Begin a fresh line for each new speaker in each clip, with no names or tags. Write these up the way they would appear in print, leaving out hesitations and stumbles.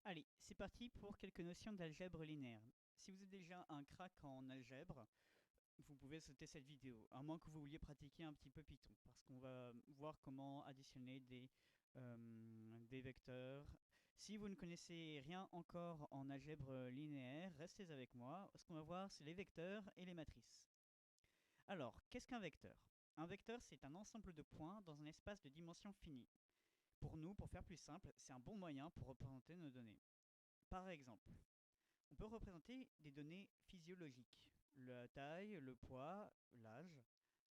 Allez, c'est parti pour quelques notions d'algèbre linéaire. Si vous êtes déjà un crack en algèbre, vous pouvez sauter cette vidéo, à moins que vous vouliez pratiquer un petit peu Python, parce qu'on va voir comment additionner des vecteurs. Si vous ne connaissez rien encore en algèbre linéaire, restez avec moi. Ce qu'on va voir, c'est les vecteurs et les matrices. Alors, qu'est-ce qu'un vecteur? Un vecteur, c'est un ensemble de points dans un espace de dimension finie. Pour nous, pour faire plus simple, c'est un bon moyen pour représenter nos données. Par exemple, on peut représenter des données physiologiques. La taille, le poids, l'âge.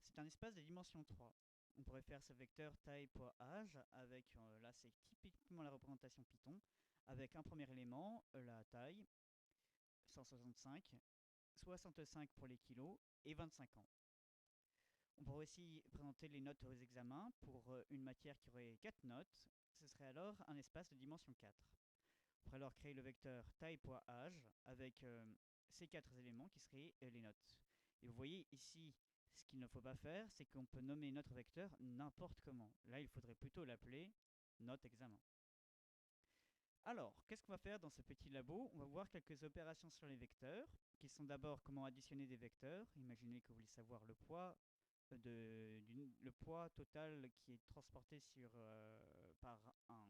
C'est un espace de dimension 3. On pourrait faire ce vecteur taille, poids, âge avec, là c'est typiquement la représentation Python, avec un premier élément, la taille, 165, 65 pour les kilos et 25 ans. On pourrait aussi présenter les notes aux examens pour une matière qui aurait 4 notes. Ce serait alors un espace de dimension 4. On pourrait alors créer le vecteur taille, poids, âge avec ces quatre éléments qui seraient les notes. Et vous voyez ici, ce qu'il ne faut pas faire, c'est qu'on peut nommer notre vecteur n'importe comment. Là, il faudrait plutôt l'appeler note examen. Alors, qu'est-ce qu'on va faire dans ce petit labo? On va voir quelques opérations sur les vecteurs, qui sont d'abord comment additionner des vecteurs. Imaginez que vous voulez savoir le poids total qui est transporté par un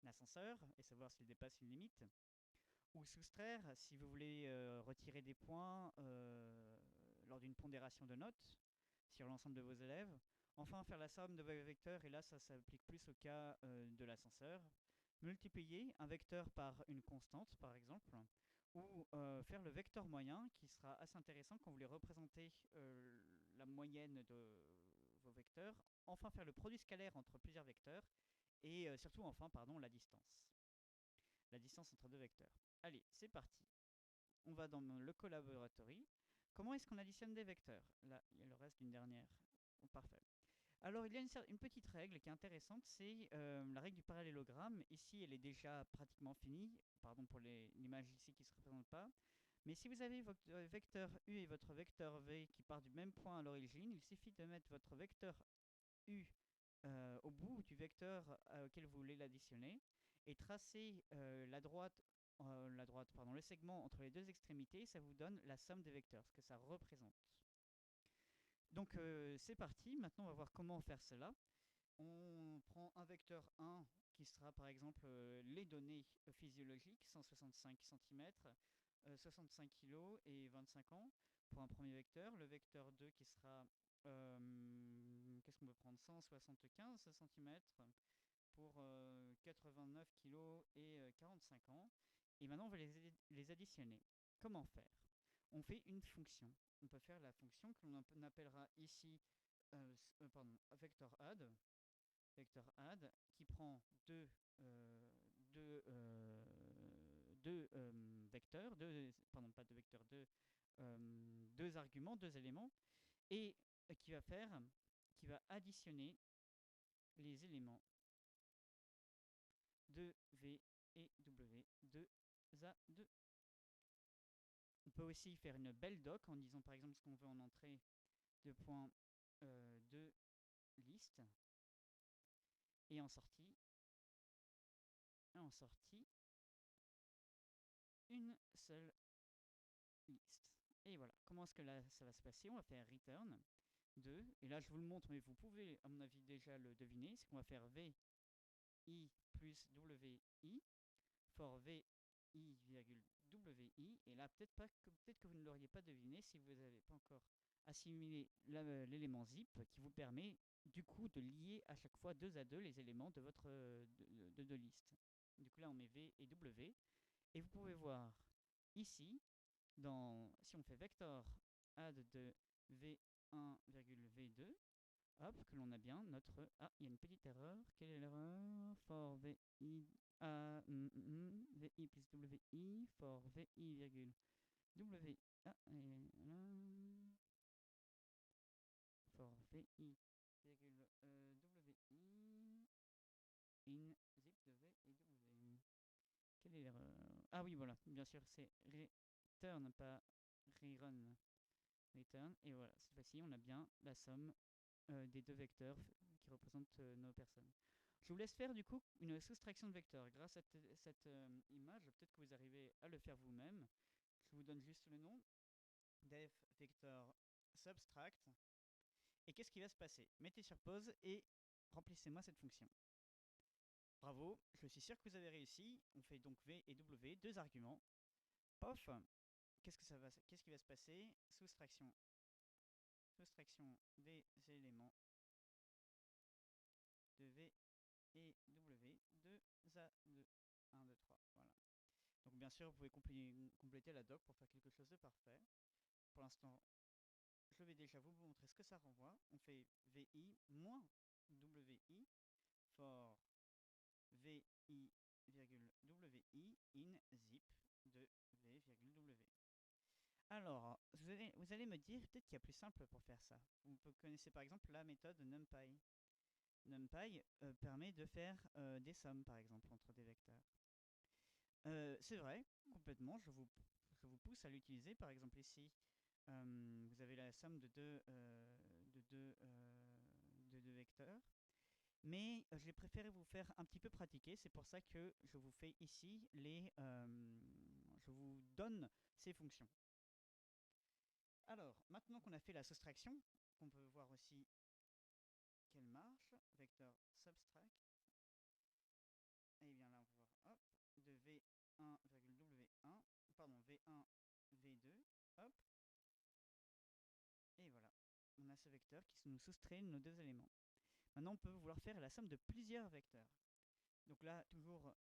ascenseur et savoir s'il dépasse une limite. Ou soustraire si vous voulez retirer des points lors d'une pondération de notes sur l'ensemble de vos élèves. Enfin, faire la somme de vos vecteurs, et là, ça s'applique plus au cas de l'ascenseur. Multiplier un vecteur par une constante, par exemple, ou faire le vecteur moyen, qui sera assez intéressant quand vous voulez représenter la moyenne de vos vecteurs. Enfin, faire le produit scalaire entre plusieurs vecteurs, et surtout, enfin, pardon, la distance entre deux vecteurs. Allez, c'est parti. On va dans le collaboratory. Comment est-ce qu'on additionne des vecteurs? Là, il y a le reste d'une dernière. Oh, parfait. Alors, il y a une petite règle qui est intéressante, c'est la règle du parallélogramme. Ici, elle est déjà pratiquement finie. Pardon pour l'image ici qui ne se représente pas. Mais si vous avez votre vecteur U et votre vecteur V qui partent du même point à l'origine, il suffit de mettre votre vecteur U au bout du vecteur auquel vous voulez l'additionner et tracer pardon, le segment entre les deux extrémités, ça vous donne la somme des vecteurs, ce que ça représente. Donc c'est parti, maintenant on va voir comment faire cela. On prend un vecteur 1 qui sera par exemple les données physiologiques, 165 cm, 65 kg et 25 ans pour un premier vecteur. Le vecteur 2 qui sera, qu'est-ce qu'on peut prendre, 175 cm pour 89 kg et 45 ans. Et maintenant, on va les additionner. Comment faire? On fait une fonction. On peut faire la fonction que l'on appellera ici vector add, qui prend deux vecteurs, pardon, pas deux vecteurs, deux arguments, deux éléments, et qui va additionner les éléments de V et W de A2. On peut aussi faire une belle doc en disant par exemple ce qu'on veut en entrée de points de liste et en sortie une seule liste. Et voilà, comment est-ce que là ça va se passer? On va faire return 2, et là je vous le montre, mais vous pouvez à mon avis déjà le deviner, c'est qu'on va faire VI plus WI for VI, WI, et là peut-être que vous ne l'auriez pas deviné si vous n'avez pas encore assimilé l'élément zip qui vous permet du coup de lier à chaque fois 2 à 2 les éléments de votre de liste. Du coup là on met V et W, et vous pouvez voir ici, si on fait vector add de V1, V2, hop, que l'on a bien notre... Ah, il y a une petite erreur. Quelle est l'erreur? For VI, VI plus WI, for VI, virgule WI. Ah, et là, for VI, virgule WI, in zip de V et W. Quelle est l'erreur? Ah oui, voilà, bien sûr, c'est return, pas rerun. Return, et voilà, cette fois-ci, on a bien la somme des deux vecteurs qui représentent nos personnes. Je vous laisse faire du coup une soustraction de vecteurs. Grâce à cette image, peut-être que vous arrivez à le faire vous-même. Je vous donne juste le nom. Def vector subtract. Et qu'est-ce qui va se passer? Mettez sur pause et remplissez-moi cette fonction. Bravo, je suis sûr que vous avez réussi. On fait donc V et W, deux arguments. Pof, qu'est-ce qui va se passer? Soustraction des éléments de V et W, 2 à 2, 1, 2, 3, voilà. Donc bien sûr, vous pouvez compléter la doc pour faire quelque chose de parfait. Pour l'instant, je vais déjà vous montrer ce que ça renvoie. On fait VI moins WI for VI, WI in zip de V, W. Alors, vous allez me dire peut-être qu'il y a plus simple pour faire ça. Vous connaissez par exemple la méthode NumPy. NumPy permet de faire des sommes par exemple entre des vecteurs. C'est vrai, complètement, je vous pousse à l'utiliser. Par exemple ici, vous avez la somme de deux vecteurs. Mais j'ai préféré vous faire un petit peu pratiquer, c'est pour ça que je vous fais ici je vous donne ces fonctions. Alors, maintenant qu'on a fait la soustraction, qu'on peut voir aussi qu'elle marche, vecteur subtract, et bien là on peut voir, hop, de V1,W1, pardon, V1, V2, hop, et voilà, on a ce vecteur qui nous soustrait nos deux éléments. Maintenant on peut vouloir faire la somme de plusieurs vecteurs. Donc là, toujours,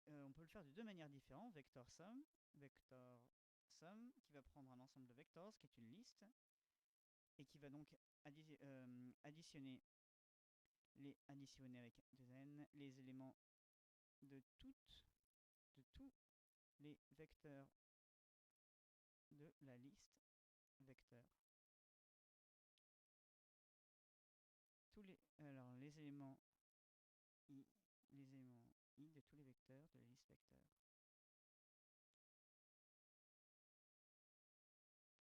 on peut le faire de deux manières différentes, vector sum, qui va prendre un ensemble de vectors, qui est une liste, et qui va donc additionner avec 2n les éléments de tous les vecteurs de la liste vecteur. Alors les éléments i de tous les vecteurs de la liste vecteur.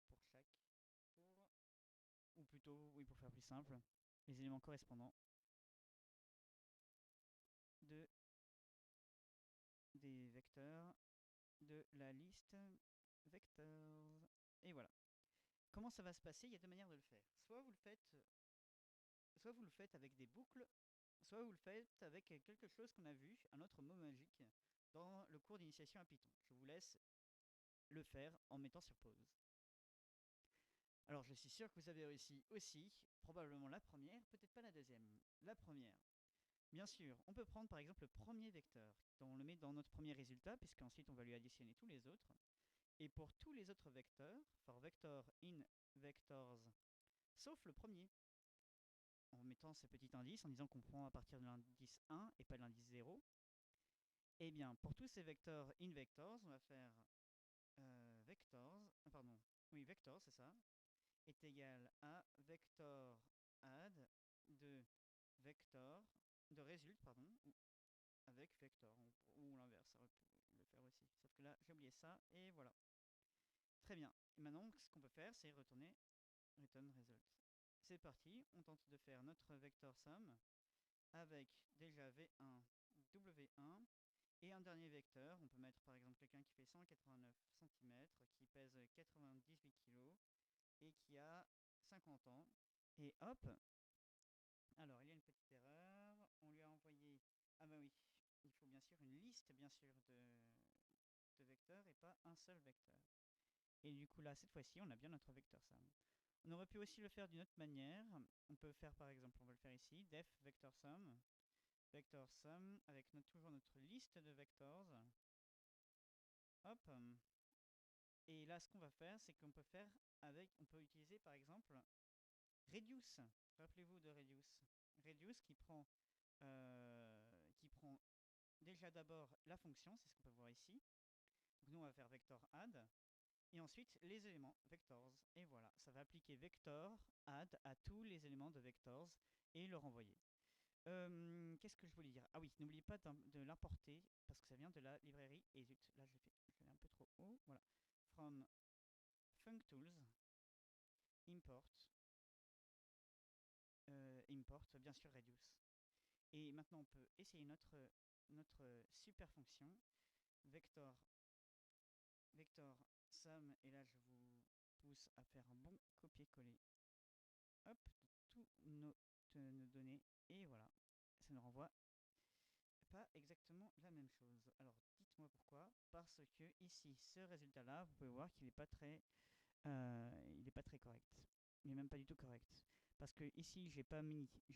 Pour chaque, ou plutôt, oui, pour faire plus simple, les éléments correspondants des vecteurs de la liste vectors. Et voilà. Comment ça va se passer? Il y a deux manières de le faire. Soit vous le faites avec des boucles, soit vous le faites avec quelque chose qu'on a vu, un autre mot magique, dans le cours d'initiation à Python. Je vous laisse le faire en mettant sur pause. Alors je suis sûr que vous avez réussi aussi, probablement la première, peut-être pas la deuxième. La première. Bien sûr, on peut prendre par exemple le premier vecteur, on le met dans notre premier résultat, puisqu'ensuite on va lui additionner tous les autres. Et pour tous les autres vecteurs, for vector in vectors, sauf le premier, en mettant ce petit indice, en disant qu'on prend à partir de l'indice 1 et pas de l'indice 0, eh bien, pour tous ces vecteurs in vectors, on va faire vectors, c'est ça, est égal à vector add de vector, de résulte, pardon, avec vector, ou l'inverse, ça aurait pu le faire aussi. Sauf que là, j'ai oublié ça, et voilà. Très bien. Et maintenant, ce qu'on peut faire, c'est retourner return result. C'est parti, on tente de faire notre vector sum avec déjà V1, W1, et un dernier vecteur. On peut mettre par exemple quelqu'un qui fait 189 cm, qui pèse 98 kg, et qui a 50 ans. Et hop, alors il y a une petite erreur, on lui a envoyé, ah bah oui, il faut bien sûr une liste bien sûr de vecteurs et pas un seul vecteur. Et du coup là, cette fois-ci, on a bien notre vecteur sum. On aurait pu aussi le faire d'une autre manière. On peut faire par exemple, on va le faire ici, def vector sum avec toujours notre liste de vectors. Hop. Et là, ce qu'on va faire, c'est qu'on peut faire on peut utiliser par exemple reduce. Rappelez-vous de reduce. Reduce qui prend déjà d'abord la fonction, c'est ce qu'on peut voir ici. Donc nous, on va faire vector add. Et ensuite, les éléments vectors. Et voilà, ça va appliquer vector add à tous les éléments de vectors et le renvoyer. Qu'est-ce que je voulais dire? Ah oui, n'oubliez pas de l'importer parce que ça vient de la librairie. Et zut, là je l'ai un peu trop haut. Voilà. From functools, import, bien sûr reduce. Et maintenant, on peut essayer notre super fonction, vector, vector sum, et là, je vous pousse à faire un bon copier-coller, hop, de nos données, et voilà, ça nous renvoie pas exactement la même chose. Alors, dites-moi pourquoi. Parce que ici, ce résultat-là, vous pouvez voir qu'il n'est pas très, il est pas très correct. Il n'est même pas du tout correct. Parce que ici, j'ai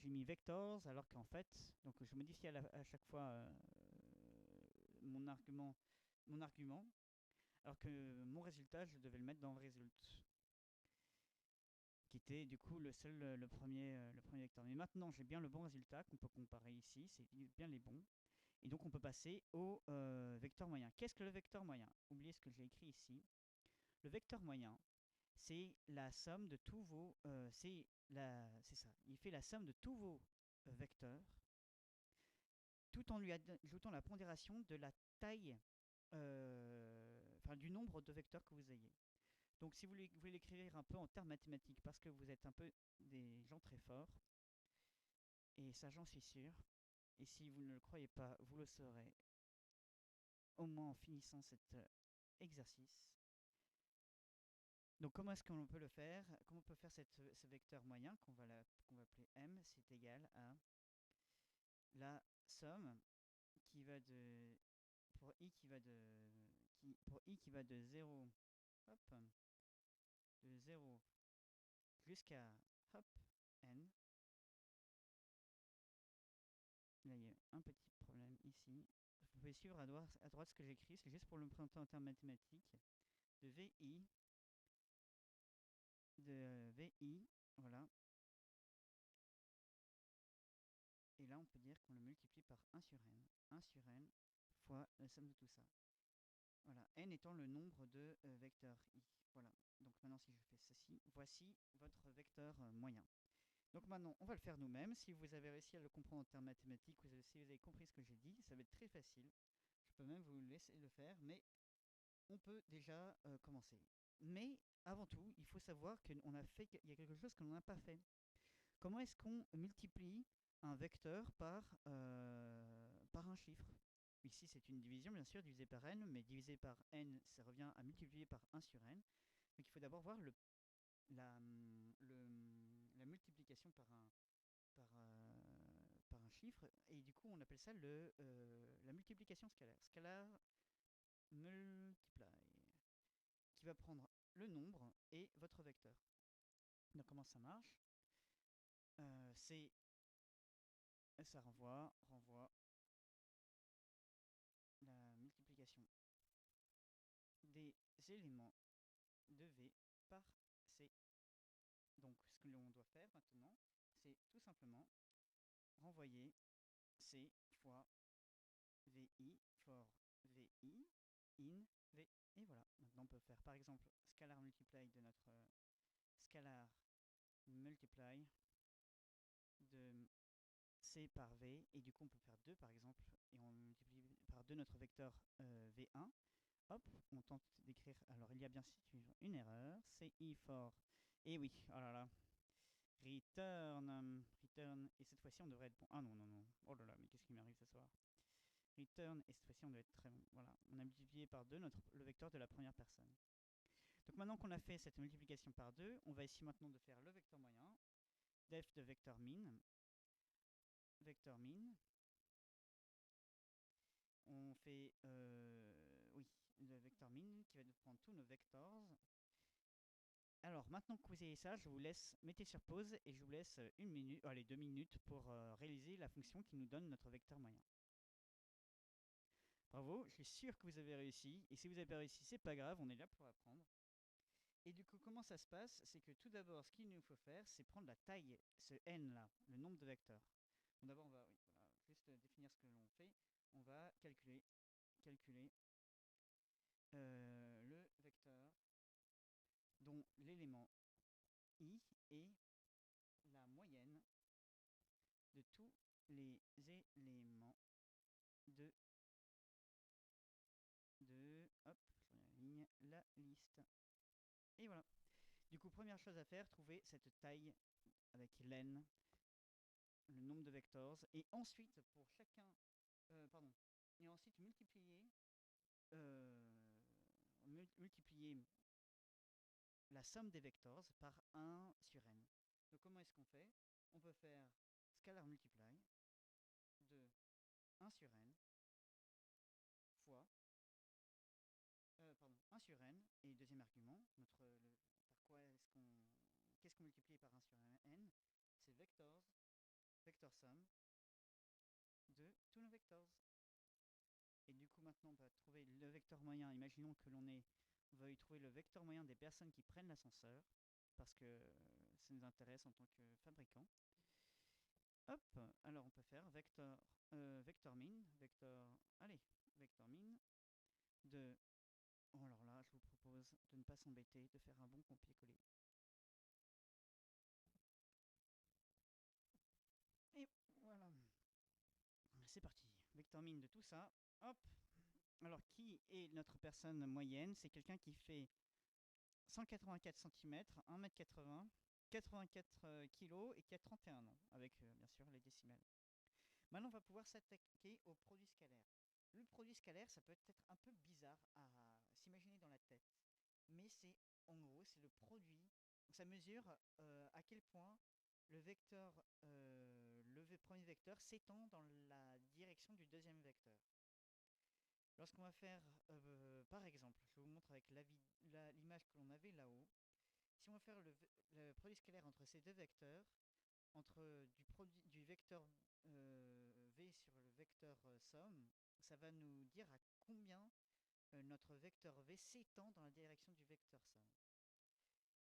mis vectors, alors qu'en fait, donc je modifie à chaque fois mon argument, alors que mon résultat, je devais le mettre dans result, qui était du coup le premier vecteur. Mais maintenant, j'ai bien le bon résultat qu'on peut comparer ici, c'est bien les bons. Et donc on peut passer au vecteur moyen. Qu'est-ce que le vecteur moyen? Oubliez ce que j'ai écrit ici. Le vecteur moyen, c'est la somme de tous vos... c'est ça. Il fait la somme de tous vos vecteurs, tout en lui ajoutant la pondération de la taille, enfin du nombre de vecteurs que vous ayez. Donc si vous voulez l'écrire un peu en termes mathématiques, parce que vous êtes un peu des gens très forts, et ça j'en suis sûr, et si vous ne le croyez pas, vous le saurez au moins en finissant cet exercice. Donc comment est-ce qu'on peut le faire? Comment on peut faire ce vecteur moyen qu'on va appeler m, c'est égal à la somme qui va de pour i qui va de pour i qui va de 0 hop, de 0 jusqu'à hop n. Là il y a un petit problème ici. Vous pouvez suivre à droite ce que j'écris, c'est juste pour le présenter en termes mathématiques. De vi voilà. Et là, on peut dire qu'on le multiplie par 1 sur n. 1 sur n fois la somme de tout ça. Voilà, n étant le nombre de vecteurs i. Voilà, donc maintenant si je fais ceci, voici votre vecteur moyen. Donc maintenant, on va le faire nous-mêmes. Si vous avez réussi à le comprendre en termes mathématiques, si vous avez compris ce que j'ai dit, ça va être très facile. Je peux même vous laisser le faire, mais on peut déjà commencer. Mais avant tout, il faut savoir qu'il y a quelque chose que l'on n'a pas fait. Comment est-ce qu'on multiplie un vecteur par un chiffre? Ici, c'est une division, bien sûr, divisé par n, mais divisé par n, ça revient à multiplier par 1 sur n. Donc il faut d'abord voir la multiplication par un chiffre, et du coup, on appelle ça la multiplication scalaire. Scalar multiply, qui va prendre le nombre et votre vecteur. Donc comment ça marche? Ça renvoie la multiplication des éléments de V par C. Donc ce que l'on doit faire maintenant, c'est tout simplement renvoyer C fois VI for VI in V. Et voilà, maintenant on peut faire par exemple scalar multiply de notre scalar multiply de C par V, et du coup on peut faire 2 par exemple, et on multiplie par 2 notre vecteur V1. Hop, on tente d'écrire. Alors il y a bien sûr une erreur. CI for. Et oui, oh là là. Return. Et cette fois-ci on devrait être bon. Ah non, non, non. Oh là là, mais qu'est-ce qui m'arrive ce soir? Return. Et cette fois-ci on doit être très bon. Voilà, on a multiplié par 2 le vecteur de la première personne. Donc maintenant qu'on a fait cette multiplication par 2, on va essayer maintenant de faire le vecteur moyen. Def de vecteur min. Vecteur min. On fait oui, le vecteur min qui va nous prendre tous nos vectors. Alors maintenant que vous avez ça, je vous laisse mettez sur pause et je vous laisse 1 minute, allez 2 minutes pour réaliser la fonction qui nous donne notre vecteur moyen. Bravo, je suis sûr que vous avez réussi, et si vous n'avez pas réussi, c'est pas grave, on est là pour apprendre. Et du coup, comment ça se passe? C'est que tout d'abord, ce qu'il nous faut faire, c'est prendre la taille, ce n là, le nombre de vecteurs. Bon, d'abord, on va juste définir ce que l'on fait. On va calculer le vecteur dont l'élément i est la moyenne de tous les éléments de hop, je ligne la liste. Et voilà. Du coup, première chose à faire, trouver cette taille avec len le nombre de vectors, et ensuite pour chacun, pardon, et ensuite euh, multiplier la somme des vectors par 1 sur n. Donc comment est-ce qu'on fait? On peut faire scalar multiply de 1 sur n fois, pardon, 1 sur n, et deuxième argument, qu'est-ce qu'on multiplie par 1 sur n? C'est vector sum de tous nos vectors. Et du coup maintenant on va trouver le vecteur moyen. Imaginons que on veuille trouver le vecteur moyen des personnes qui prennent l'ascenseur, parce que ça nous intéresse en tant que fabricant. Hop, alors on peut faire vector min, vector min de... Oh, alors là, je vous propose de ne pas s'embêter, de faire un bon copier-coller. Et voilà. C'est parti. Vector min de tout ça. Hop. Alors, qui est notre personne moyenne? C'est quelqu'un qui fait 184 cm, 1m80, 84 kg et qui a 31 ans, avec bien sûr les décimales. Maintenant, on va pouvoir s'attaquer au produit scalaire. Le produit scalaire, ça peut être un peu bizarre à s'imaginer dans la tête, mais en gros, c'est le produit. Ça mesure à quel point le vecteur, premier vecteur s'étend dans la direction du deuxième vecteur. Lorsqu'on va faire, par exemple, je vous montre avec l'image que l'on avait là-haut. Si on va faire le produit scalaire entre ces deux vecteurs, entre du vecteur v sur le vecteur somme, ça va nous dire à combien notre vecteur v s'étend dans la direction du vecteur somme.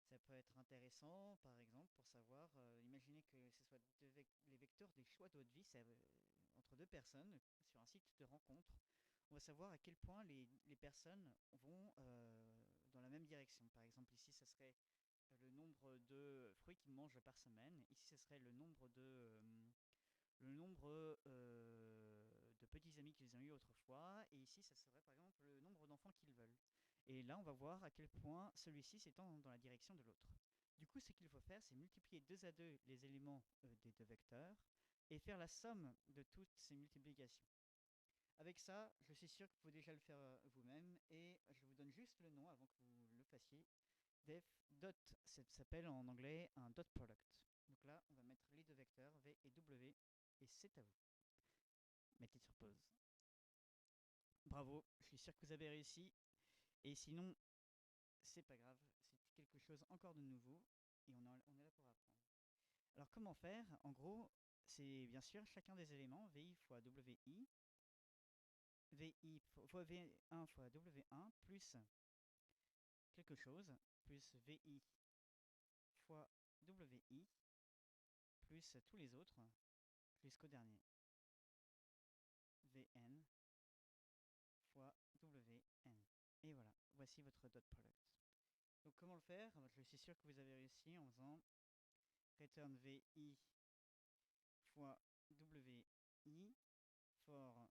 Ça peut être intéressant, par exemple, pour savoir, imaginez que ce soit les vecteurs des choix de votre vie, entre deux personnes sur un site de rencontre. On va savoir à quel point les personnes vont dans la même direction. Par exemple, ici, ça serait le nombre de fruits qu'ils mangent par semaine. Ici, ce serait le nombre de petits amis qu'ils ont eu autrefois. Et ici, ça serait par exemple le nombre d'enfants qu'ils veulent. Et là, on va voir à quel point celui-ci s'étend dans la direction de l'autre. Du coup, ce qu'il faut faire, c'est multiplier 2 à 2 les éléments des deux vecteurs et faire la somme de toutes ces multiplications. Avec ça, je suis sûr que vous pouvez déjà le faire vous-même, et je vous donne juste le nom avant que vous le fassiez. Def dot, ça s'appelle en anglais un dot product. Donc là, on va mettre les deux vecteurs v et w, et c'est à vous. Mettez sur pause. Bravo, je suis sûr que vous avez réussi. Et sinon, c'est pas grave, c'est quelque chose encore de nouveau, et on est là pour apprendre. Alors comment faire? En gros, c'est bien sûr chacun des éléments, vi fois wi, vi fois v1 fois w1, plus quelque chose, plus vi fois wi, plus tous les autres, jusqu'au dernier. Vn fois Wn. Et voilà, voici votre dot product. Donc comment le faire? Je suis sûr que vous avez réussi en faisant return vi fois wi for,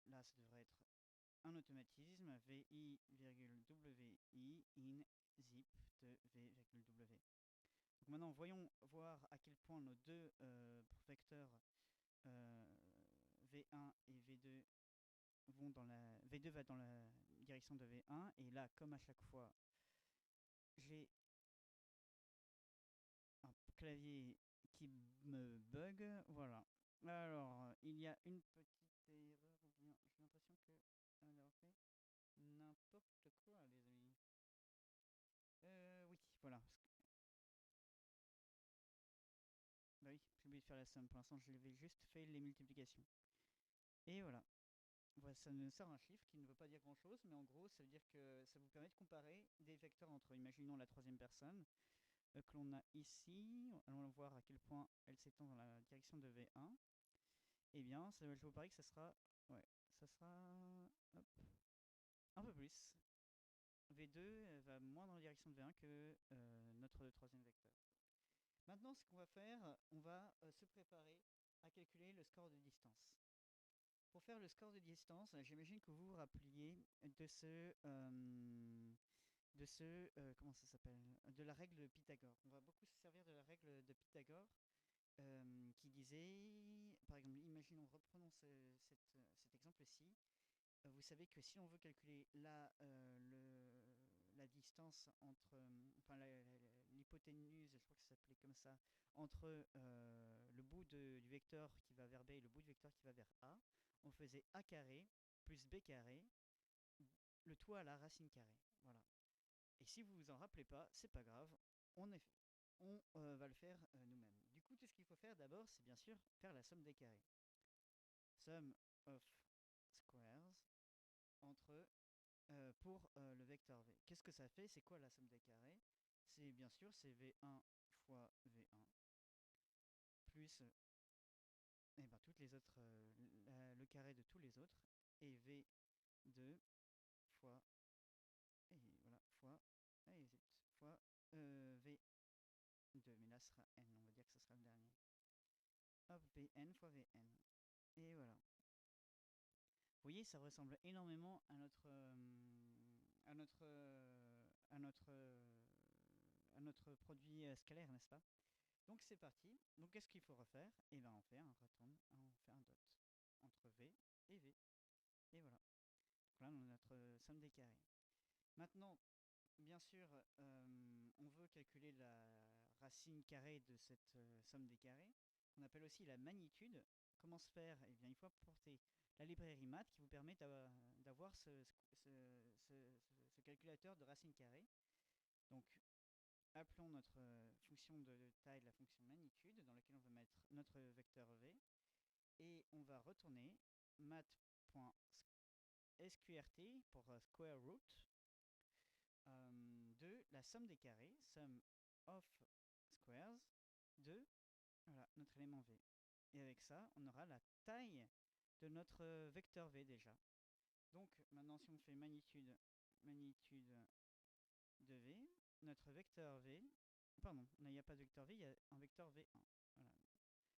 là ça devrait être un automatisme, vi, wi in zip de v,w. Donc maintenant voyons voir à quel point nos deux vecteurs v1 et v2 v2 va dans la direction de v1, et là, comme à chaque fois, j'ai un clavier qui me bug. Voilà. Alors, il y a une petite erreur, ou bien j'ai l'impression que elle a fait n'importe quoi, les amis. Oui, voilà. Bah oui, j'ai oublié de faire la somme. Pour l'instant, je l'avais juste fait les multiplications. Et voilà. Voilà, ça nous sort un chiffre qui ne veut pas dire grand chose, mais en gros, ça veut dire que ça vous permet de comparer des vecteurs entre, imaginons, la troisième personne que l'on a ici. Allons voir à quel point elle s'étend dans la direction de V1. Eh bien, je vous parie que ça sera, ouais, ça sera hop, un peu plus. V2 va moins dans la direction de V1 que notre troisième vecteur. Maintenant, ce qu'on va faire, on va se préparer à calculer le score de distance. Pour faire le score de distance, j'imagine que vous vous rappeliez comment ça s'appelle, de la règle de Pythagore. On va beaucoup se servir de la règle de Pythagore, qui disait, par exemple, imaginons, reprenons cet exemple-ci. Vous savez que si on veut calculer la distance entre, enfin l'hypoténuse, je crois que ça s'appelait comme ça, entre le bout du vecteur qui va vers B et le bout du vecteur qui va vers A, on faisait A carré plus B carré, le tout à la racine carrée. Voilà. Et si vous vous en rappelez pas, c'est pas grave, on, est, on va le faire nous-mêmes. Du coup, tout ce qu'il faut faire d'abord, c'est bien sûr faire la somme des carrés. Sum of squares entre pour le vecteur v. Qu'est-ce que ça fait? C'est quoi la somme des carrés? C'est bien sûr c'est v1 fois v1 plus toutes les autres, le carré de tous les autres et v2 fois fois v2, mais là ce sera n, on va dire que ce sera le dernier. Hop, bn fois vn. Et voilà. Vous voyez, ça ressemble énormément à notre produit scalaire, n'est-ce pas? Donc c'est parti. Donc qu'est-ce qu'il faut refaire? Eh bien on fait un return, on fait un dot entre v et v. Et voilà. Donc là on a notre somme des carrés. Maintenant, bien sûr, on veut calculer la racine carrée de cette somme des carrés, qu'on appelle aussi la magnitude. Comment se faire? Eh bien il faut apporter la librairie math qui vous permet d'avoir ce calculateur de racine carrée. Donc appelons notre fonction de taille la fonction magnitude dans laquelle on va mettre notre vecteur v et on va retourner math.sqrt pour square root de la somme des carrés, sum of squares de voilà, notre élément v. Et avec ça, on aura la taille de notre vecteur v déjà. Donc maintenant si on fait magnitude de v, notre vecteur v, pardon, il n'y a pas de vecteur v, il y a un vecteur v1. Voilà.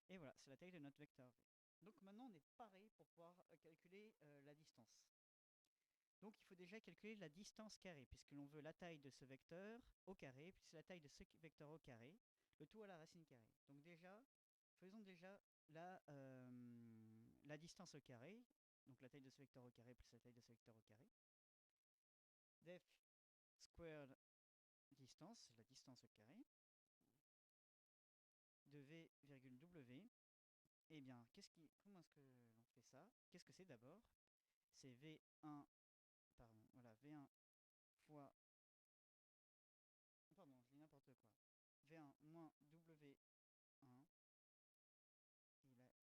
Et voilà, c'est la taille de notre vecteur v. Donc maintenant on est pareil pour pouvoir calculer la distance. Donc il faut déjà calculer la distance carrée, puisque l'on veut la taille de ce vecteur au carré, plus la taille de ce vecteur au carré, le tout à la racine carrée. Donc déjà, faisons déjà la distance au carré, donc la taille de ce vecteur au carré plus la taille de ce vecteur au carré. Def squared distance, c'est la distance au carré, de v, w. Eh bien, comment est-ce que l'on fait ça? Qu'est-ce que c'est d'abord? C'est v1, pardon, voilà, v1 fois, pardon, je dis n'importe quoi. v1 moins w1, et là,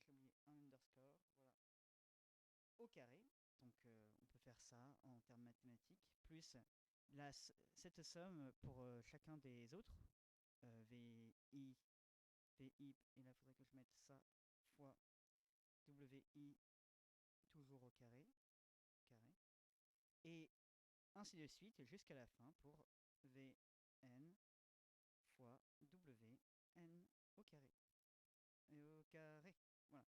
j'ai oublié un underscore, voilà, au carré. Donc, on peut faire ça en termes mathématiques, plus cette somme pour chacun des autres, vi, vi, et là, il faudrait que je mette ça fois wi toujours au carré, et ainsi de suite jusqu'à la fin pour vn fois wn au carré. Et au carré, voilà.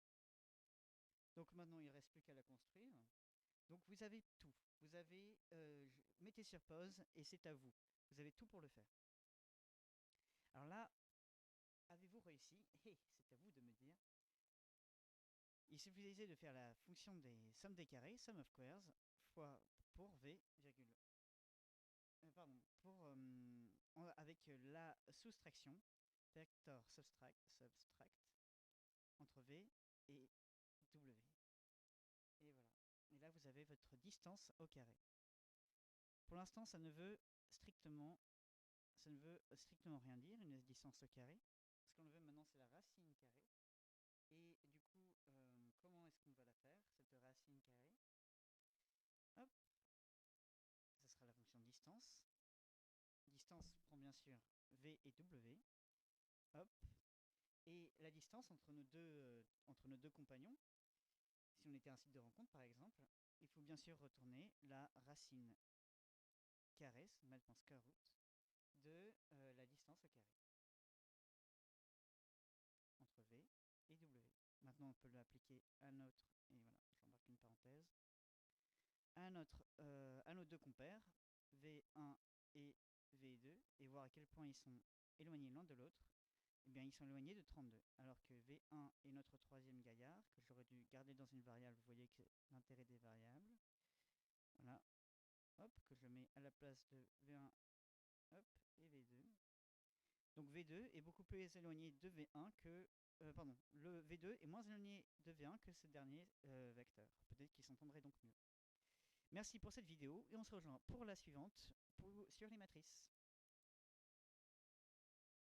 Donc maintenant il ne reste plus qu'à la construire. Donc vous avez tout. Vous avez, mettez sur pause et c'est à vous. Vous avez tout pour le faire. Alors là, avez-vous réussi? Hey, c'est à vous de me dire. Il suffisait de faire la fonction des sommes des carrés, sum of squares, fois pour v, virgule. Pardon, avec la soustraction, vector subtract, entre v et w. Et voilà. Et là, vous avez votre distance au carré. Pour l'instant, ça ne veut strictement rien dire, une distance au carré. Ce qu'on veut maintenant, c'est la racine carrée. Et du coup, comment est-ce qu'on va la faire, cette racine carrée? Hop, ce sera la fonction distance. Distance prend bien sûr v et w. Hop. Et la distance entre nos deux compagnons, si on était un site de rencontre par exemple, il faut bien sûr retourner la racine carrée, maintenant square root, de la distance au carré entre v et w. Maintenant on peut l'appliquer à notre, et voilà, j'embarque une parenthèse, à nos deux compères, v1 et v2, et voir à quel point ils sont éloignés l'un de l'autre. eh bien ils sont éloignés de 32. Alors que V1 est notre troisième gaillard, que j'aurais dû garder dans une variable, vous voyez que l'intérêt des variables. Voilà, hop, que je mets à la place de V1, hop, et V2. Donc V2 est beaucoup plus éloigné de V1 que... pardon, le V2 est moins éloigné de V1 que ce dernier vecteur. Peut-être qu'ils s'entendraient donc mieux. Merci pour cette vidéo et on se rejoint pour la suivante sur les matrices.